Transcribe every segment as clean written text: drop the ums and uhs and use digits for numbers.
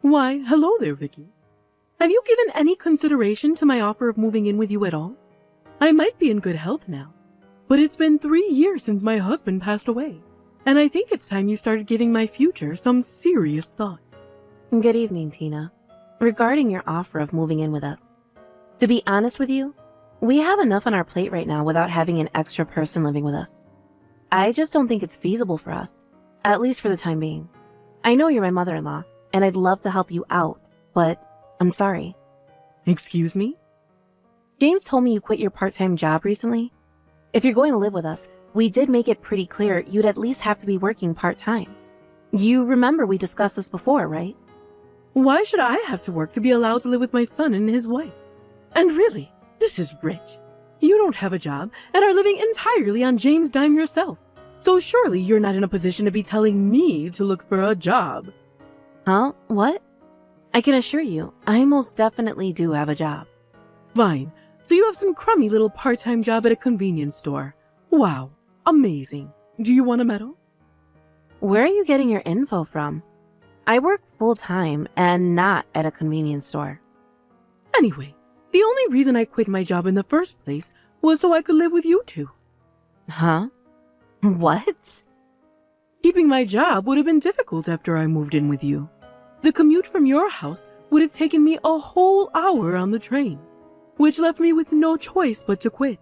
Why, hello there, Vicky. Have you given any consideration to my offer of moving in with you at all? I might be in good health now, but it's been 3 years since my husband passed away, and I think it's time you started giving my future some serious thought. Good evening, Tina. Regarding your offer of moving in with us, to be honest with you, we have enough on our plate right now without having an extra person living with us. I just don't think it's feasible for us, at least for the time being. I know you're my mother-in-law, and I'd love to help you out, but I'm sorry. Excuse me? James told me you quit your part-time job recently. If you're going to live with us, we did make it pretty clear you'd at least have to be working part-time. You remember we discussed this before, right? Why should I have to work to be allowed to live with my son and his wife? And really, this is rich. You don't have a job and are living entirely on James' dime yourself. So surely you're not in a position to be telling me to look for a job. Huh? What? I can assure you, I most definitely do have a job. Fine. So you have some crummy little part-time job at a convenience store. Wow. Amazing. Do you want a medal? Where are you getting your info from? I work full-time and not at a convenience store. Anyway, the only reason I quit my job in the first place was so I could live with you two. Huh? What? Keeping my job would have been difficult after I moved in with you. The commute from your house would have taken me a whole hour on the train, which left me with no choice but to quit.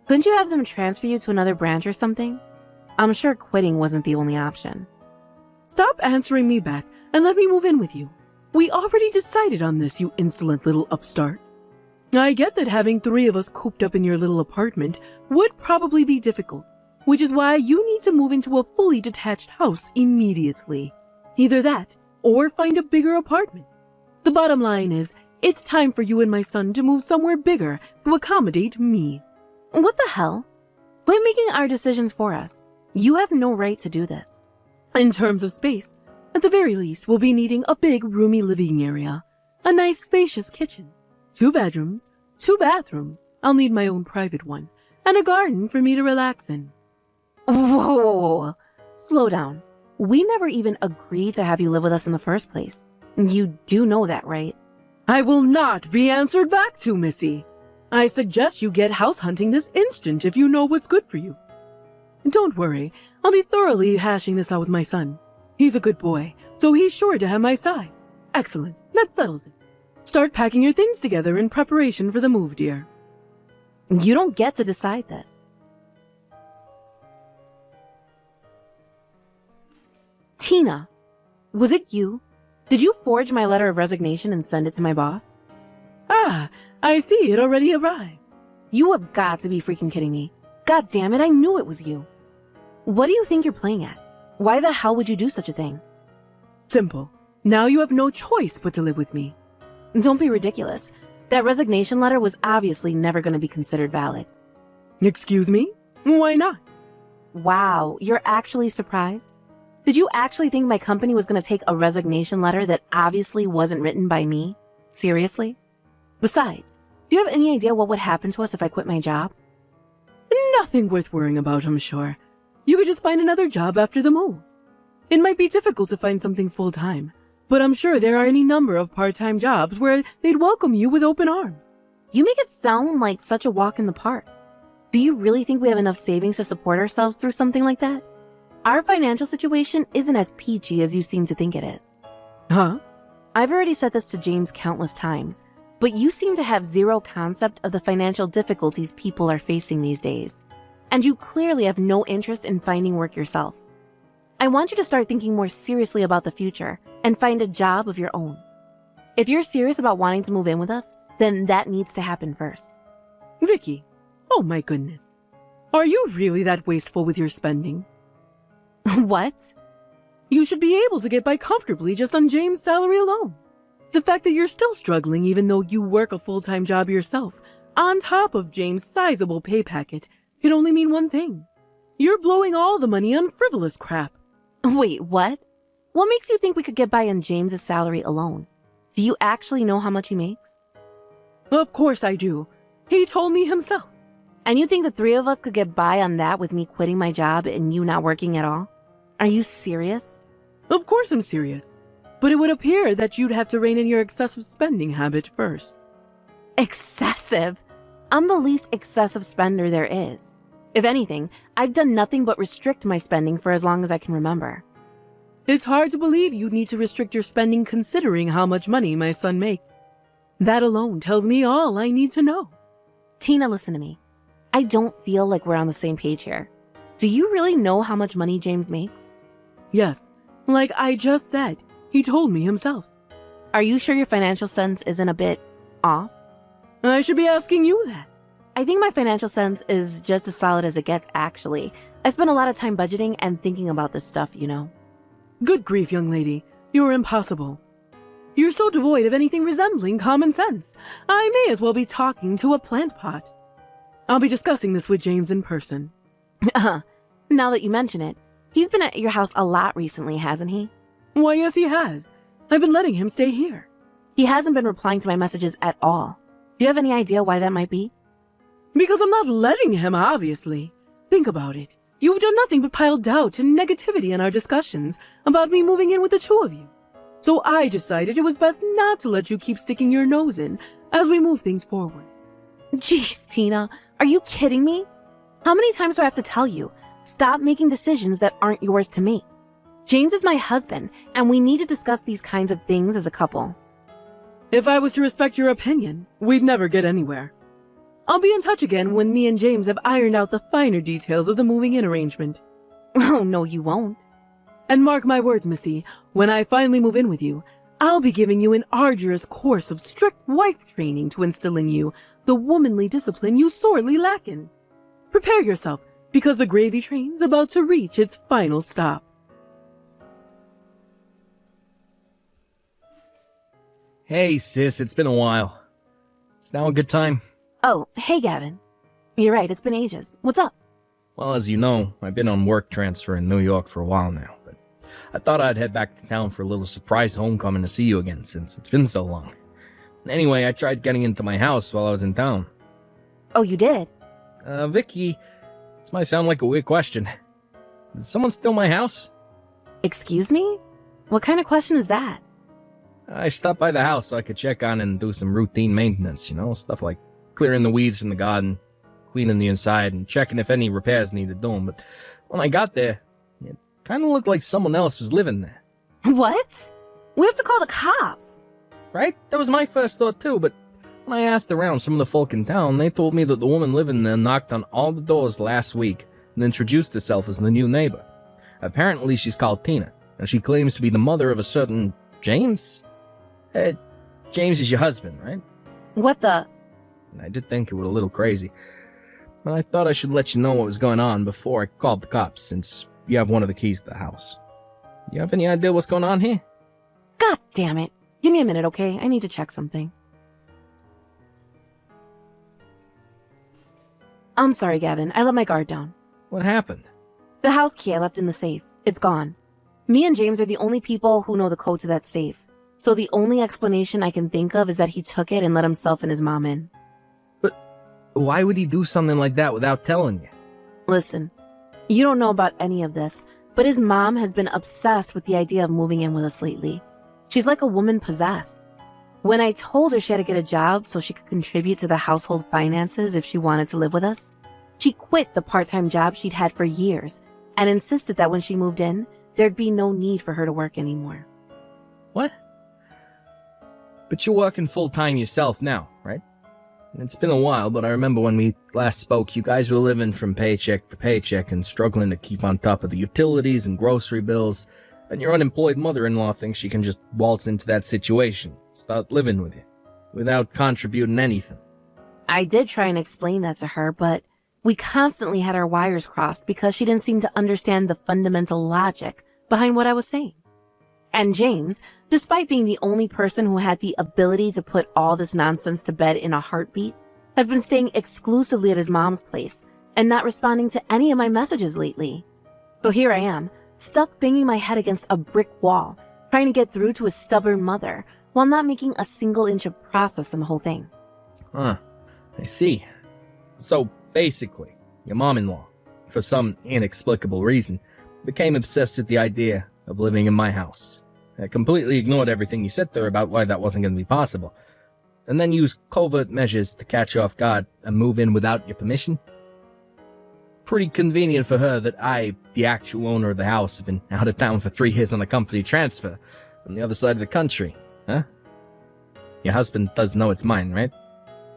Couldn't you have them transfer you to another branch or something? I'm sure quitting wasn't the only option. Stop answering me back and let me move in with you. We already decided on this, you insolent little upstart. I get that having 3 of us cooped up in your little apartment would probably be difficult, which is why you need to move into a fully detached house immediately. Either that, or find a bigger apartment. The bottom line is, it's time for you and my son to move somewhere bigger to accommodate me. What the hell? Quit making our decisions for us. You have no right to do this. In terms of space, at the very least, we'll be needing a big, roomy living area, a nice, spacious kitchen, 2 bedrooms, 2 bathrooms, I'll need my own private one, and a garden for me to relax in. Whoa! Slow down. We never even agreed to have you live with us in the first place. You do know that, right? I will not be answered back to, Missy. I suggest you get house hunting this instant if you know what's good for you. Don't worry, I'll be thoroughly hashing this out with my son. He's a good boy, so he's sure to have my side. Excellent, that settles it. Start packing your things together in preparation for the move, dear. You don't get to decide this. Tina, was it you? Did you forge my letter of resignation and send it to my boss? Ah, I see it already arrived. You have got to be freaking kidding me. God damn it, I knew it was you. What do you think you're playing at? Why the hell would you do such a thing? Simple. Now you have no choice but to live with me. Don't be ridiculous. That resignation letter was obviously never going to be considered valid. Excuse me? Why not? Wow, you're actually surprised? Did you actually think my company was going to take a resignation letter that obviously wasn't written by me? Seriously? Besides, do you have any idea what would happen to us if I quit my job? Nothing worth worrying about, I'm sure. You could just find another job after the move. It might be difficult to find something full-time, but I'm sure there are any number of part-time jobs where they'd welcome you with open arms. You make it sound like such a walk in the park. Do you really think we have enough savings to support ourselves through something like that? Our financial situation isn't as peachy as you seem to think it is. Huh? I've already said this to James countless times, but you seem to have zero concept of the financial difficulties people are facing these days. And you clearly have no interest in finding work yourself. I want you to start thinking more seriously about the future and find a job of your own. If you're serious about wanting to move in with us, then that needs to happen first. Vicky, oh my goodness. Are you really that wasteful with your spending? What? You should be able to get by comfortably just on James' salary alone. The fact that you're still struggling even though you work a full-time job yourself, on top of James' sizable pay packet, can only mean one thing. You're blowing all the money on frivolous crap. Wait, what? What makes you think we could get by on James's salary alone? Do you actually know how much he makes? Of course I do. He told me himself. And you think the 3 of us could get by on that with me quitting my job and you not working at all? Are you serious? Of course I'm serious. but it would appear that you'd have to rein in your excessive spending habit first. Excessive? I'm the least excessive spender there is. If anything, I've done nothing but restrict my spending for as long as I can remember. It's hard to believe you'd need to restrict your spending considering how much money my son makes. That alone tells me all I need to know. Tina, listen to me. I don't feel like we're on the same page here. Do you really know how much money James makes? Yes, like I just said, he told me himself. Are you sure your financial sense isn't a bit off? I should be asking you that. I think my financial sense is just as solid as it gets, actually. I spend a lot of time budgeting and thinking about this stuff, you know. Good grief, young lady. You're impossible. You're so devoid of anything resembling common sense. I may as well be talking to a plant pot. I'll be discussing this with James in person. Now that you mention it, he's been at your house a lot recently, hasn't he? Why, yes, he has. I've been letting him stay here. He hasn't been replying to my messages at all. Do you have any idea why that might be? Because I'm not letting him, obviously. Think about it. You've done nothing but pile doubt and negativity in our discussions about me moving in with the two of you. So I decided it was best not to let you keep sticking your nose in as we move things forward. Jeez, Tina, are you kidding me? How many times do I have to tell you? Stop making decisions that aren't yours to make. James is my husband, and we need to discuss these kinds of things as a couple. If I was to respect your opinion, we'd never get anywhere. I'll be in touch again when me and James have ironed out the finer details of the moving in arrangement. Oh, no, you won't. And mark my words, Missy, when I finally move in with you, I'll be giving you an arduous course of strict wife training to instill in you the womanly discipline you sorely lack in. Prepare yourself, because the gravy train's about to reach its final stop. Hey, sis, it's been a while. It's now a good time? Oh, hey, Gavin. You're right, it's been ages. What's up? Well, as you know, I've been on work transfer in New York for a while now, but I thought I'd head back to town for a little surprise homecoming to see you again since it's been so long. Anyway, I tried getting into my house while I was in town. Oh, you did? Vicky, this might sound like a weird question. Did someone steal my house? Excuse me? What kind of question is that? I stopped by the house so I could check on and do some routine maintenance, stuff like clearing the weeds from the garden, cleaning the inside, and checking if any repairs needed doing. But when I got there, it kind of looked like someone else was living there. What? We have to call the cops. Right? That was my first thought too, but when I asked around some of the folk in town, they told me that the woman living there knocked on all the doors last week and introduced herself as the new neighbor. Apparently she's called Tina, and she claims to be the mother of a certain James? James is your husband, right? What the? I did think it was a little crazy, but I thought I should let you know what was going on before I called the cops, since you have one of the keys to the house. You have any idea what's going on here? God damn it. Give me a minute, okay? I need to check something. I'm sorry, Gavin. I let my guard down. What happened? The house key I left in the safe. It's gone. Me and James are the only people who know the code to that safe. So the only explanation I can think of is that he took it and let himself and his mom in. But why would he do something like that without telling you? Listen, you don't know about any of this, but his mom has been obsessed with the idea of moving in with us lately. She's like a woman possessed. When I told her she had to get a job so she could contribute to the household finances if she wanted to live with us, she quit the part-time job she'd had for years and insisted that when she moved in, there'd be no need for her to work anymore. What? But you're working full-time yourself now, right? It's been a while, but I remember when we last spoke, you guys were living from paycheck to paycheck and struggling to keep on top of the utilities and grocery bills, and your unemployed mother-in-law thinks she can just waltz into that situation, start living with you, without contributing anything. I did try and explain that to her, but we constantly had our wires crossed because she didn't seem to understand the fundamental logic behind what I was saying. And James, despite being the only person who had the ability to put all this nonsense to bed in a heartbeat, has been staying exclusively at his mom's place and not responding to any of my messages lately. So here I am, stuck banging my head against a brick wall, trying to get through to his stubborn mother while not making a single inch of process in the whole thing. Huh, I see. So basically, your mom-in-law, for some inexplicable reason, became obsessed with the idea of living in my house. I completely ignored everything you said to her about why that wasn't going to be possible, and then used covert measures to catch you off guard and move in without your permission. Pretty convenient for her that I, the actual owner of the house, have been out of town for 3 years on a company transfer from the other side of the country, huh? Your husband does know it's mine, right?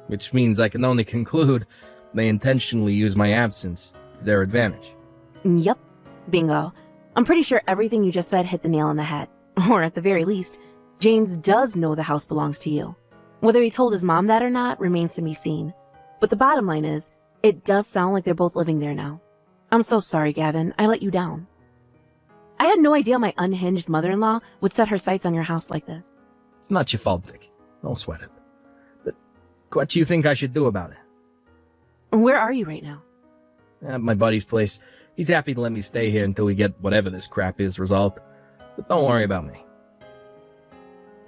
Which means I can only conclude they intentionally use my absence to their advantage. Yep. Bingo. I'm pretty sure everything you just said hit the nail on the head. Or at the very least, James does know the house belongs to you. Whether he told his mom that or not remains to be seen. But the bottom line is, it does sound like they're both living there now. I'm so sorry, Gavin. I let you down. I had no idea my unhinged mother-in-law would set her sights on your house like this. It's not your fault, Dick. Don't sweat it. But what do you think I should do about it? Where are you right now? At my buddy's place. He's happy to let me stay here until we get whatever this crap is resolved. But don't worry about me.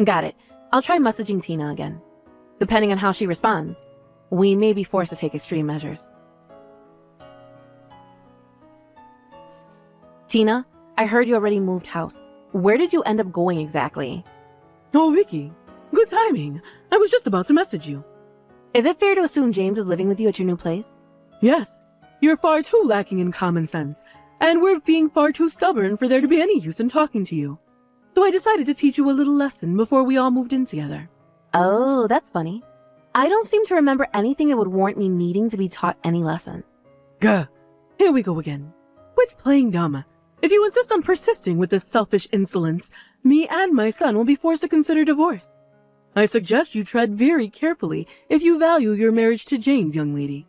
Got it. I'll try messaging Tina again. Depending on how she responds, we may be forced to take extreme measures. Tina, I heard you already moved house. Where did you end up going exactly? Oh, Vicky. Good timing. I was just about to message you. Is it fair to assume James is living with you at your new place? Yes. You're far too lacking in common sense, and we're being far too stubborn for there to be any use in talking to you. So I decided to teach you a little lesson before we all moved in together. Oh, that's funny. I don't seem to remember anything that would warrant me needing to be taught any lessons. Gah. Here we go again. Quit playing dumb. If you insist on persisting with this selfish insolence, me and my son will be forced to consider divorce. I suggest you tread very carefully if you value your marriage to James, young lady.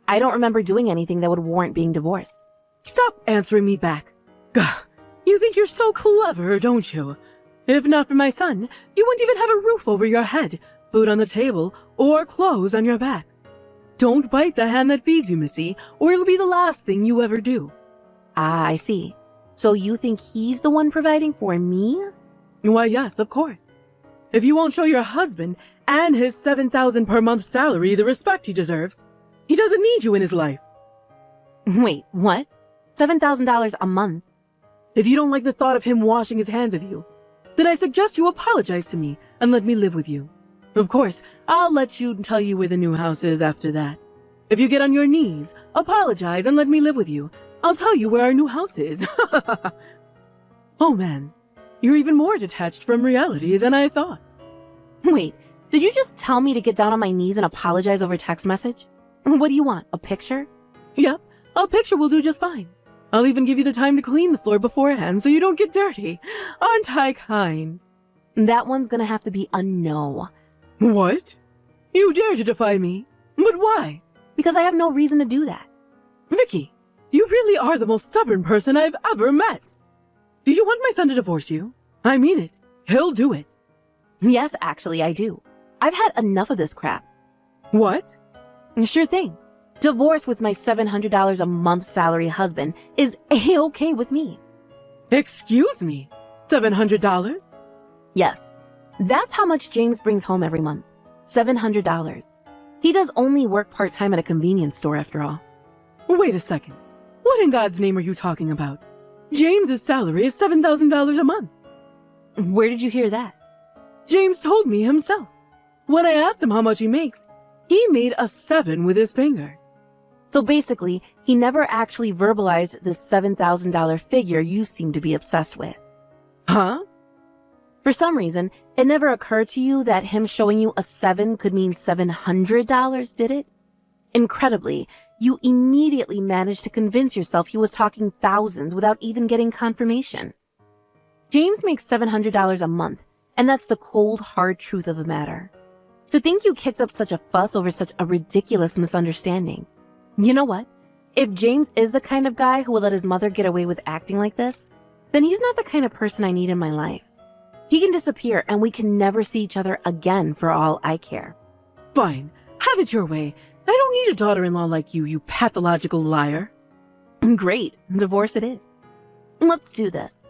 I don't remember doing anything that would warrant being divorced. Stop answering me back. Gah. You think you're so clever, don't you? If not for my son, you wouldn't even have a roof over your head, food on the table, or clothes on your back. Don't bite the hand that feeds you, missy, or it'll be the last thing you ever do. Ah, I see. So you think he's the one providing for me? Why, yes, of course. If you won't show your husband and his $7,000 per month salary the respect he deserves, he doesn't need you in his life. Wait, what? $7,000 a month? If you don't like the thought of him washing his hands of you, then I suggest you apologize to me and let me live with you. Of course, I'll let you tell you where the new house is after that. If you get on your knees, apologize and let me live with you, I'll tell you where our new house is. Oh man, you're even more detached from reality than I thought. Wait, did you just tell me to get down on my knees and apologize over text message? What do you want, a picture? Yep, a picture will do just fine. I'll even give you the time to clean the floor beforehand so you don't get dirty. Aren't I kind? That one's gonna have to be a no. What? You dare to defy me? But why? Because I have no reason to do that. Vicky, you really are the most stubborn person I've ever met. Do you want my son to divorce you? I mean it. He'll do it. Yes, actually, I do. I've had enough of this crap. What? Sure thing. Divorce with my $700 a month salary husband is A-okay with me. Excuse me? $700? Yes. That's how much James brings home every month. $700. He does only work part-time at a convenience store after all. Wait a second. What in God's name are you talking about? James's salary is $7,000 a month. Where did you hear that? James told me himself. When I asked him how much he makes, he made a 7 with his finger. So basically, he never actually verbalized this $7,000 figure you seem to be obsessed with. Huh? For some reason, it never occurred to you that him showing you a 7 could mean $700, did it? Incredibly, you immediately managed to convince yourself he was talking thousands without even getting confirmation. James makes $700 a month, and that's the cold, hard truth of the matter. To think you kicked up such a fuss over such a ridiculous misunderstanding. You know what? If James is the kind of guy who will let his mother get away with acting like this, then he's not the kind of person I need in my life. He can disappear and we can never see each other again for all I care. Fine. Have it your way. I don't need a daughter-in-law like you pathological liar. Great. Divorce it is. Let's do this.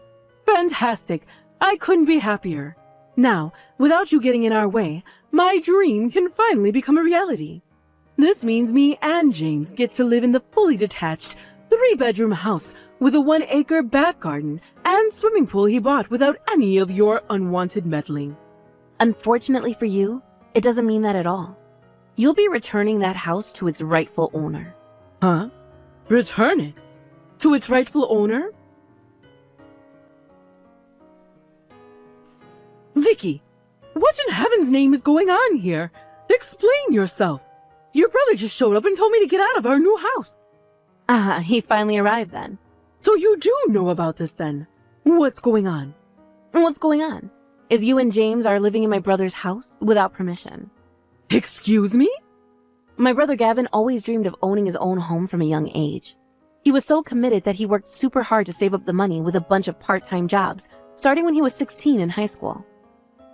Fantastic. I couldn't be happier. Now, without you getting in our way, my dream can finally become a reality. This means me and James get to live in the fully detached, 3-bedroom house with a 1-acre back garden and swimming pool he bought without any of your unwanted meddling. Unfortunately for you, it doesn't mean that at all. You'll be returning that house to its rightful owner. Huh? Return it? To its rightful owner? Vicky, what in heaven's name is going on here? Explain yourself. Your brother just showed up and told me to get out of our new house. He finally arrived then. So you do know about this then? What's going on? What's going on? Is you and James are living in my brother's house without permission. Excuse me? My brother Gavin always dreamed of owning his own home from a young age. He was so committed that he worked super hard to save up the money with a bunch of part-time jobs, starting when he was 16 in high school.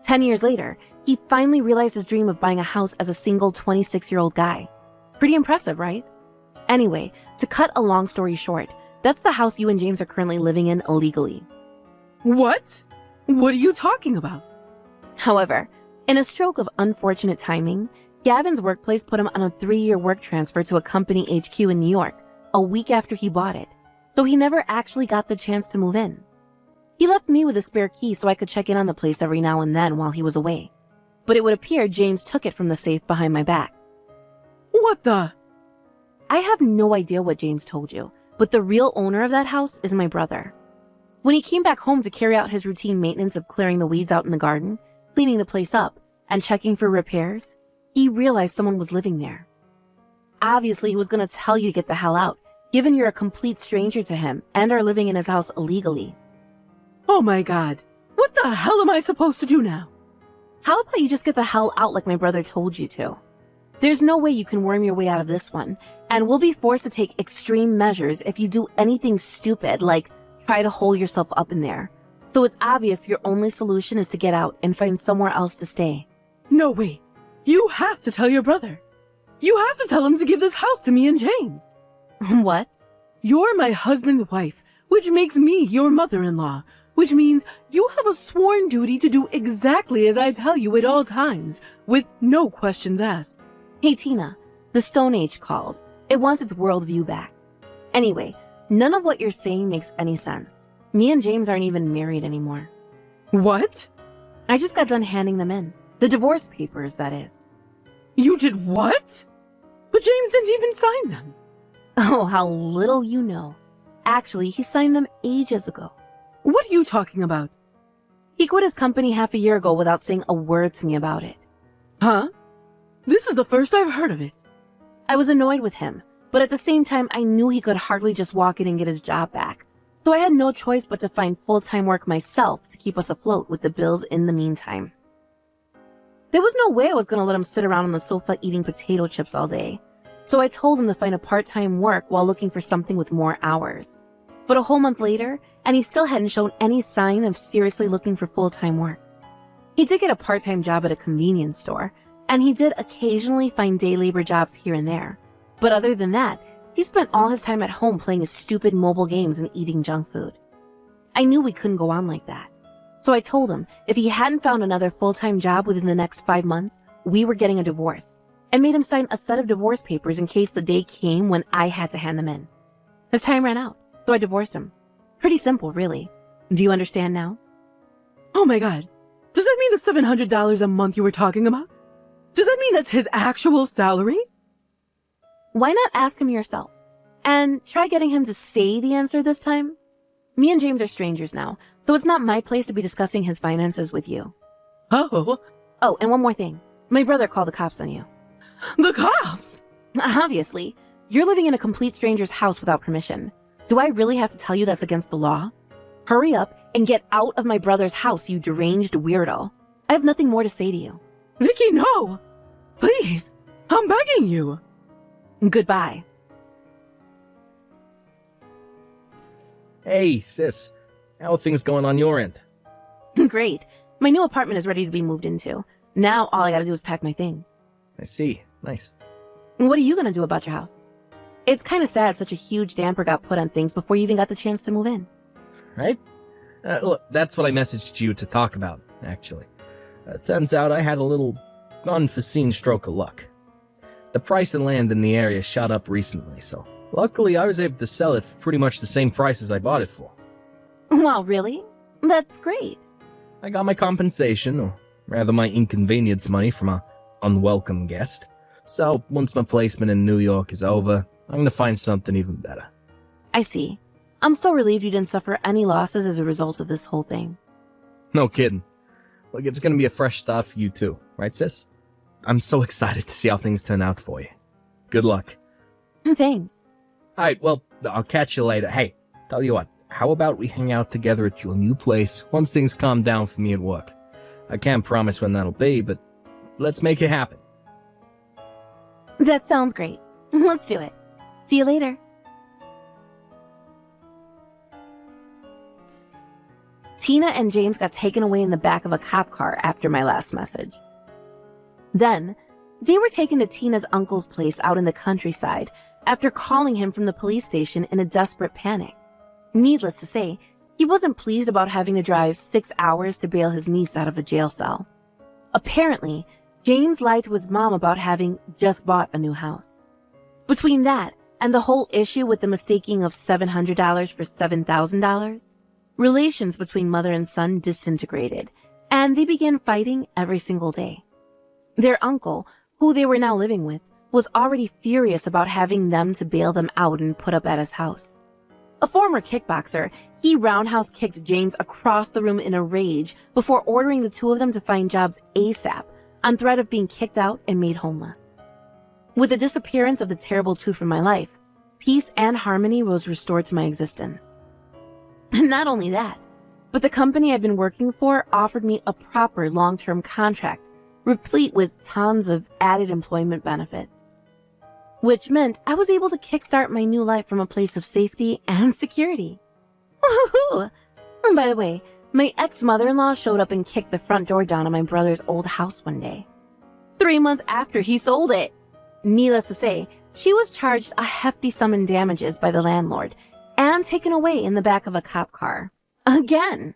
10 years later, he finally realized his dream of buying a house as a single 26-year-old guy. Pretty impressive, right? Anyway, to cut a long story short, that's the house you and James are currently living in illegally. What? What are you talking about? However, in a stroke of unfortunate timing, Gavin's workplace put him on a 3-year work transfer to a company HQ in New York a week after he bought it, so he never actually got the chance to move in. He left me with a spare key so I could check in on the place every now and then while he was away. But it would appear James took it from the safe behind my back. What the? I have no idea what James told you, but the real owner of that house is my brother. When he came back home to carry out his routine maintenance of clearing the weeds out in the garden, cleaning the place up, and checking for repairs, he realized someone was living there. Obviously, he was going to tell you to get the hell out, given you're a complete stranger to him and are living in his house illegally. Oh my God. What the hell am I supposed to do now? How about you just get the hell out like my brother told you to? There's no way you can worm your way out of this one, and we'll be forced to take extreme measures if you do anything stupid like try to hole yourself up in there. So it's obvious your only solution is to get out and find somewhere else to stay. No, wait. You have to tell your brother. You have to tell him to give this house to me and James. What? You're my husband's wife, which makes me your mother-in-law, which means you have a sworn duty to do exactly as I tell you at all times, with no questions asked. Hey Tina, the Stone Age called. It wants its worldview back. Anyway, none of what you're saying makes any sense. Me and James aren't even married anymore. What? I just got done handing them in. The divorce papers, that is. You did what? But James didn't even sign them. Oh, how little you know. Actually, he signed them ages ago. What are you talking about? He quit his company half a year ago without saying a word to me about it. Huh? This is the first I've heard of it. I was annoyed with him, but at the same time, I knew he could hardly just walk in and get his job back. So I had no choice but to find full-time work myself to keep us afloat with the bills in the meantime. There was no way I was going to let him sit around on the sofa eating potato chips all day. So I told him to find a part-time work while looking for something with more hours. But a whole month later, and he still hadn't shown any sign of seriously looking for full-time work. He did get a part-time job at a convenience store, and he did occasionally find day labor jobs here and there. But other than that, he spent all his time at home playing his stupid mobile games and eating junk food. I knew we couldn't go on like that. So I told him if he hadn't found another full-time job within the next 5 months, we were getting a divorce, and made him sign a set of divorce papers in case the day came when I had to hand them in. His time ran out, so I divorced him. Pretty simple, really. Do you understand now? Oh my God. Does that mean the $700 a month you were talking about? Does that mean that's his actual salary? Why not ask him yourself? And try getting him to say the answer this time? Me and James are strangers now, so it's not my place to be discussing his finances with you. Oh, Oh, and one more thing. My brother called the cops on you. the cops! Obviously, you're living in a complete stranger's house without permission. Do I really have to tell you that's against the law? Hurry up and get out of my brother's house, you deranged weirdo. I have nothing more to say to you. Vicky, no! Please, I'm begging you. Goodbye. Hey, sis. How are things going on your end? Great. My new apartment is ready to be moved into. Now all I gotta do is pack my things. I see. Nice. What are you gonna do about your house? It's kind of sad such a huge damper got put on things before you even got the chance to move in. Right? Look, that's what I messaged you to talk about, actually. Turns out I had a little unforeseen stroke of luck. The price of land in the area shot up recently, so Luckily, I was able to sell it for pretty much the same price as I bought it for. Wow, really? That's great. I got my compensation, or rather my inconvenience money from an unwelcome guest. So once my placement in New York is over, I'm gonna find something even better. I see. I'm so relieved you didn't suffer any losses as a result of this whole thing. No kidding. Look, it's gonna be a fresh start for you too, right sis? I'm so excited to see how things turn out for you. Good luck. Thanks. Alright, well, I'll catch you later. Hey, tell you what, how about we hang out together at your new place once things calm down for me at work? I can't promise when that'll be, but let's make it happen. That sounds great. Let's do it. See you later. Tina and James got taken away in the back of a cop car after my last message. Then, they were taken to Tina's uncle's place out in the countryside after calling him from the police station in a desperate panic. Needless to say, he wasn't pleased about having to drive 6 hours to bail his niece out of a jail cell. Apparently, James lied to his mom about having just bought a new house. Between that and the whole issue with the mistaking of $700 for $7,000, relations between mother and son disintegrated, and they began fighting every single day. Their uncle, who they were now living with, was already furious about having them to bail them out and put up at his house. A former kickboxer, he roundhouse kicked James across the room in a rage before ordering the two of them to find jobs ASAP on threat of being kicked out and made homeless. With the disappearance of the terrible two from my life, peace and harmony was restored to my existence. And not only that, but the company I've been working for offered me a proper long-term contract, replete with tons of added employment benefits, which meant I was able to kickstart my new life from a place of safety and security. Woohoo! And by the way, my ex-mother-in-law showed up and kicked the front door down on my brother's old house one day, 3 months after he sold it. Needless to say, she was charged a hefty sum in damages by the landlord and taken away in the back of a cop car. Again.